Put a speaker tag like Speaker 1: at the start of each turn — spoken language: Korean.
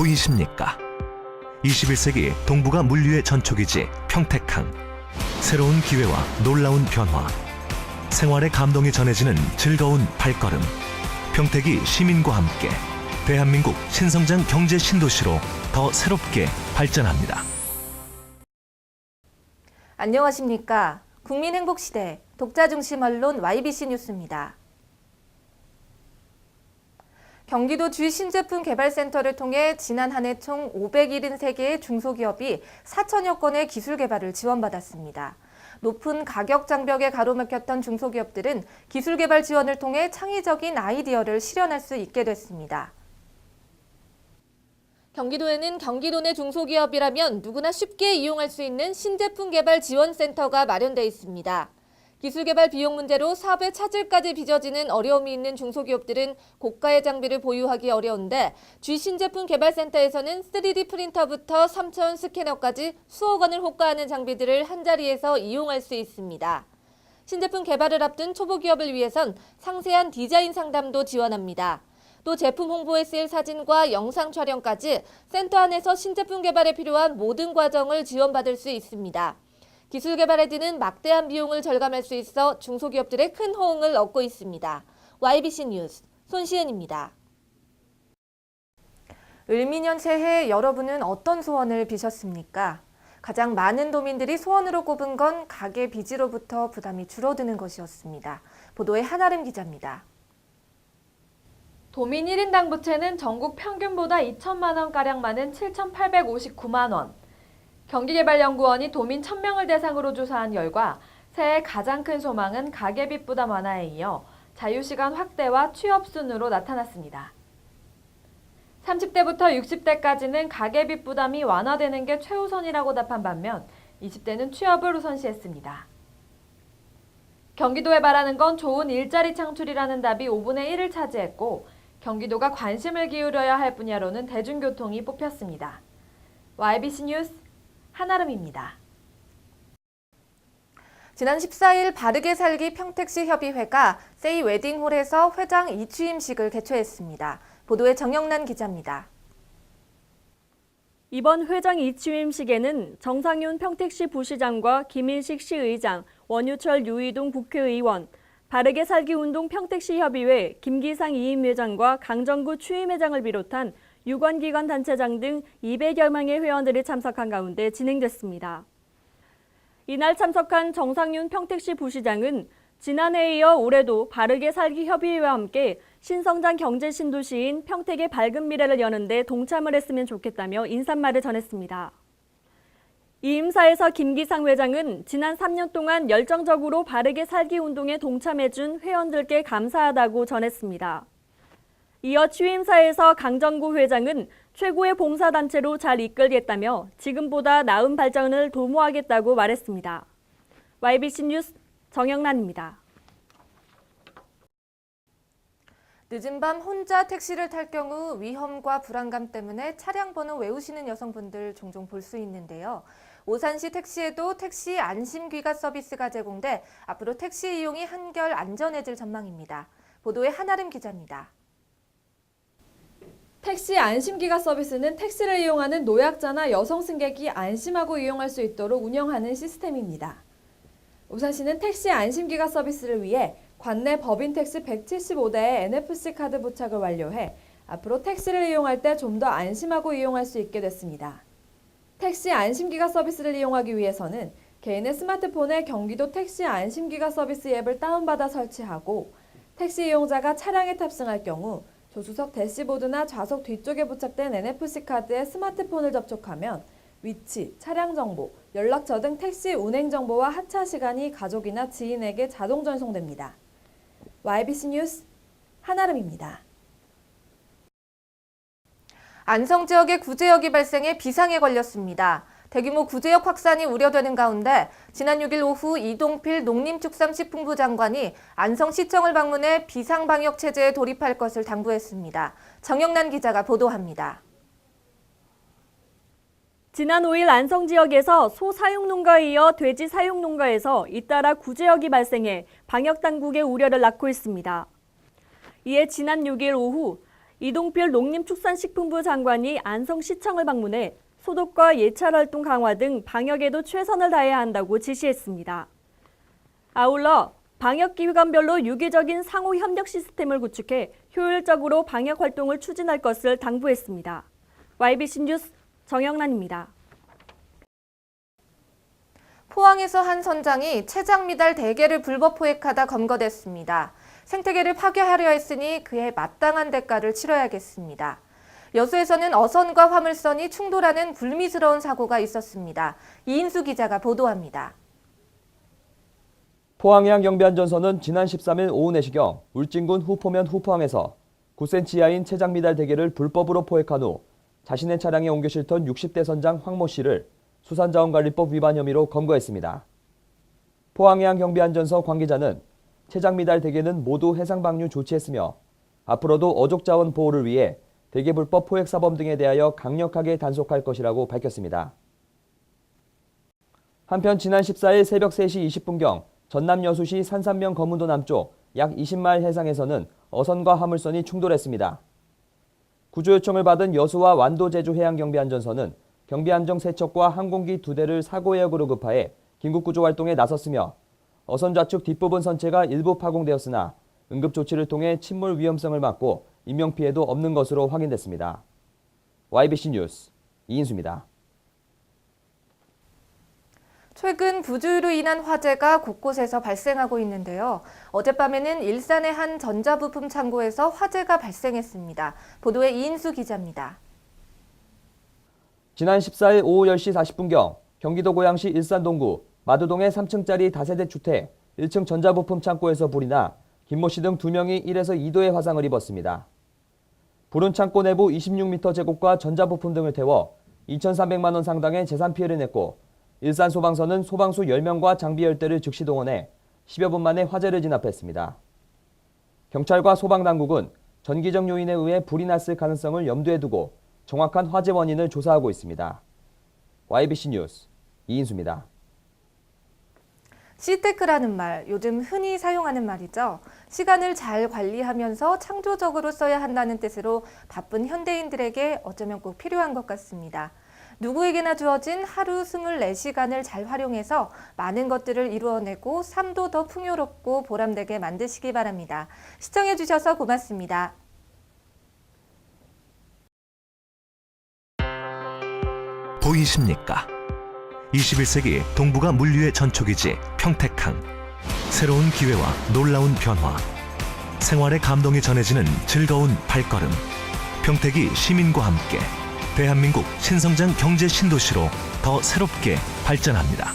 Speaker 1: 보이십니까? 21세기 동북아 물류의 전초기지 평택항. 새로운 기회와 놀라운 변화. 생활의 감동이 전해지는 즐거운 발걸음. 평택이 시민과 함께 대한민국 신성장 경제 신도시로 더 새롭게 발전합니다.
Speaker 2: 안녕하십니까? 국민행복시대 독자중심 언론 YBC 뉴스입니다. 경기도 주신제품 개발센터를 통해 지난 한 해 총 573개의 중소기업이 4천여 건의 기술 개발을 지원받았습니다. 높은 가격 장벽에 가로막혔던 중소기업들은 기술 개발 지원을 통해 창의적인 아이디어를 실현할 수 있게 됐습니다. 경기도에는 경기도 내 중소기업이라면 누구나 쉽게 이용할 수 있는 신제품 개발 지원센터가 마련돼 있습니다. 기술 개발 비용 문제로 사업의 차질까지 빚어지는 어려움이 있는 중소기업들은 고가의 장비를 보유하기 어려운데 G신제품 개발센터에서는 3D 프린터부터 3차원 스캐너까지 수억 원을 호가하는 장비들을 한자리에서 이용할 수 있습니다. 신제품 개발을 앞둔 초보기업을 위해선 상세한 디자인 상담도 지원합니다. 또 제품 홍보에 쓰일 사진과 영상 촬영까지 센터 안에서 신제품 개발에 필요한 모든 과정을 지원받을 수 있습니다. 기술 개발에 드는 막대한 비용을 절감할 수 있어 중소기업들의 큰 호응을 얻고 있습니다. YBC 뉴스 손시은입니다. 을미년 새해 여러분은 어떤 소원을 비셨습니까? 가장 많은 도민들이 소원으로 꼽은 건 가계 빚으로부터 부담이 줄어드는 것이었습니다. 보도에 한아름 기자입니다.
Speaker 3: 도민 1인당 부채는 전국 평균보다 2천만 원가량 많은 7,859만 원. 경기개발연구원이 도민 1,000명을 대상으로 조사한 결과 새해 가장 큰 소망은 가계빚 부담 완화에 이어 자유시간 확대와 취업 순으로 나타났습니다. 30대부터 60대까지는 가계빚 부담이 완화되는 게 최우선이라고 답한 반면 20대는 취업을 우선시했습니다. 경기도에 바라는 건 좋은 일자리 창출이라는 답이 5분의 1을 차지했고 경기도가 관심을 기울여야 할 분야로는 대중교통이 뽑혔습니다. YBC 뉴스 한아름입니다.
Speaker 2: 지난 14일 바르게 살기 평택시 협의회가 세이 웨딩홀에서 회장 이취임식을 개최했습니다. 보도에 정영란 기자입니다.
Speaker 4: 이번 회장 이취임식에는 정상윤 평택시 부시장과 김인식 시의장, 원유철 유이동 국회의원, 바르게 살기 운동 평택시 협의회 김기상 이임회장과 강정구 추임회장을 비롯한 유관기관 단체장 등 200여 명의 회원들이 참석한 가운데 진행됐습니다. 이날 참석한 정상윤 평택시 부시장은 지난해에 이어 올해도 바르게 살기 협의회와 함께 신성장 경제 신도시인 평택의 밝은 미래를 여는 데 동참을 했으면 좋겠다며 인사말을 전했습니다. 이 임사에서 김기상 회장은 지난 3년 동안 열정적으로 바르게 살기 운동에 동참해준 회원들께 감사하다고 전했습니다. 이어 취임사에서 강정구 회장은 최고의 봉사단체로 잘 이끌겠다며 지금보다 나은 발전을 도모하겠다고 말했습니다. YBC 뉴스 정영란입니다.
Speaker 2: 늦은 밤 혼자 택시를 탈 경우 위험과 불안감 때문에 차량 번호 외우시는 여성분들 종종 볼 수 있는데요. 오산시 택시에도 택시 안심귀가 서비스가 제공돼 앞으로 택시 이용이 한결 안전해질 전망입니다. 보도에 한아름 기자입니다.
Speaker 3: 택시 안심기가 서비스는 택시를 이용하는 노약자나 여성 승객이 안심하고 이용할 수 있도록 운영하는 시스템입니다. 오산시는 택시 안심기가 서비스를 위해 관내 법인 택시 175대의 NFC 카드 부착을 완료해 앞으로 택시를 이용할 때 좀 더 안심하고 이용할 수 있게 됐습니다. 택시 안심기가 서비스를 이용하기 위해서는 개인의 스마트폰에 경기도 택시 안심기가 서비스 앱을 다운받아 설치하고 택시 이용자가 차량에 탑승할 경우 조수석 대시보드나 좌석 뒤쪽에 부착된 NFC 카드에 스마트폰을 접촉하면 위치, 차량 정보, 연락처 등 택시 운행 정보와 하차 시간이 가족이나 지인에게 자동 전송됩니다. YBC 뉴스 한아름입니다.
Speaker 2: 안성 지역의 구제역이 발생해 비상에 걸렸습니다. 대규모 구제역 확산이 우려되는 가운데 지난 6일 오후 이동필 농림축산식품부 장관이 안성시청을 방문해 비상방역 체제에 돌입할 것을 당부했습니다. 정영란 기자가 보도합니다.
Speaker 4: 지난 5일 안성 지역에서 소 사육 농가에 이어 돼지 사육 농가에서 잇따라 구제역이 발생해 방역 당국의 우려를 낳고 있습니다. 이에 지난 6일 오후 이동필 농림축산식품부 장관이 안성시청을 방문해 소독과 예찰 활동 강화 등 방역에도 최선을 다해야 한다고 지시했습니다. 아울러 방역기관별로 유기적인 상호 협력 시스템을 구축해 효율적으로 방역 활동을 추진할 것을 당부했습니다. YBC 뉴스 정영란입니다.
Speaker 2: 포항에서 한 선장이 채장 미달 대게를 불법 포획하다 검거됐습니다. 생태계를 파괴하려 했으니 그에 마땅한 대가를 치러야겠습니다. 여수에서는 어선과 화물선이 충돌하는 불미스러운 사고가 있었습니다. 이인수 기자가 보도합니다.
Speaker 5: 포항해양 경비안전소는 지난 13일 오후 4시경 울진군 후포면 후포항에서 9cm 이하인 채장 미달 대게를 불법으로 포획한 후 자신의 차량에 옮겨 실던 60대 선장 황모 씨를 수산자원관리법 위반 혐의로 검거했습니다. 포항해양 경비안전소 관계자는 채장 미달 대게는 모두 해상 방류 조치했으며 앞으로도 어족자원 보호를 위해 대게 불법 포획 사범 등에 대하여 강력하게 단속할 것이라고 밝혔습니다. 한편 지난 14일 새벽 3시 20분경 전남 여수시 산산면 거문도 남쪽 약 20마일 해상에서는 어선과 화물선이 충돌했습니다. 구조 요청을 받은 여수와 완도 제주 해양경비안전소는 경비함정 3척과 항공기 2대를 사고 해역으로 급파해 긴급구조 활동에 나섰으며 어선 좌측 뒷부분 선체가 일부 파공되었으나 응급조치를 통해 침몰 위험성을 막고 인명피해도 없는 것으로 확인됐습니다. YBC 뉴스 이인수입니다.
Speaker 2: 최근 부주의로 인한 화재가 곳곳에서 발생하고 있는데요. 어젯밤에는 일산의 한 전자부품 창고에서 화재가 발생했습니다. 보도에 이인수 기자입니다.
Speaker 5: 지난 14일 오후 10시 40분경 경기도 고양시 일산 동구 마두동의 3층짜리 다세대 주택 1층 전자부품 창고에서 불이 나 김모 씨 등 2명이 1에서 2도의 화상을 입었습니다. 불은 창고 내부 26m 제곱과 전자부품 등을 태워 2,300만 원 상당의 재산 피해를 냈고 일산 소방서는 소방수 10명과 장비 10대를 즉시 동원해 10여 분 만에 화재를 진압했습니다. 경찰과 소방당국은 전기적 요인에 의해 불이 났을 가능성을 염두에 두고 정확한 화재 원인을 조사하고 있습니다. YBC 뉴스 이인수입니다.
Speaker 2: 시테크라는 말, 요즘 흔히 사용하는 말이죠. 시간을 잘 관리하면서 창조적으로 써야 한다는 뜻으로 바쁜 현대인들에게 어쩌면 꼭 필요한 것 같습니다. 누구에게나 주어진 하루 24시간을 잘 활용해서 많은 것들을 이루어내고 삶도 더 풍요롭고 보람되게 만드시기 바랍니다. 시청해주셔서 고맙습니다.
Speaker 1: 보이십니까? 21세기 동북아 물류의 전초기지 평택항. 새로운 기회와 놀라운 변화. 생활의 감동이 전해지는 즐거운 발걸음. 평택이 시민과 함께 대한민국 신성장 경제 신도시로 더 새롭게 발전합니다.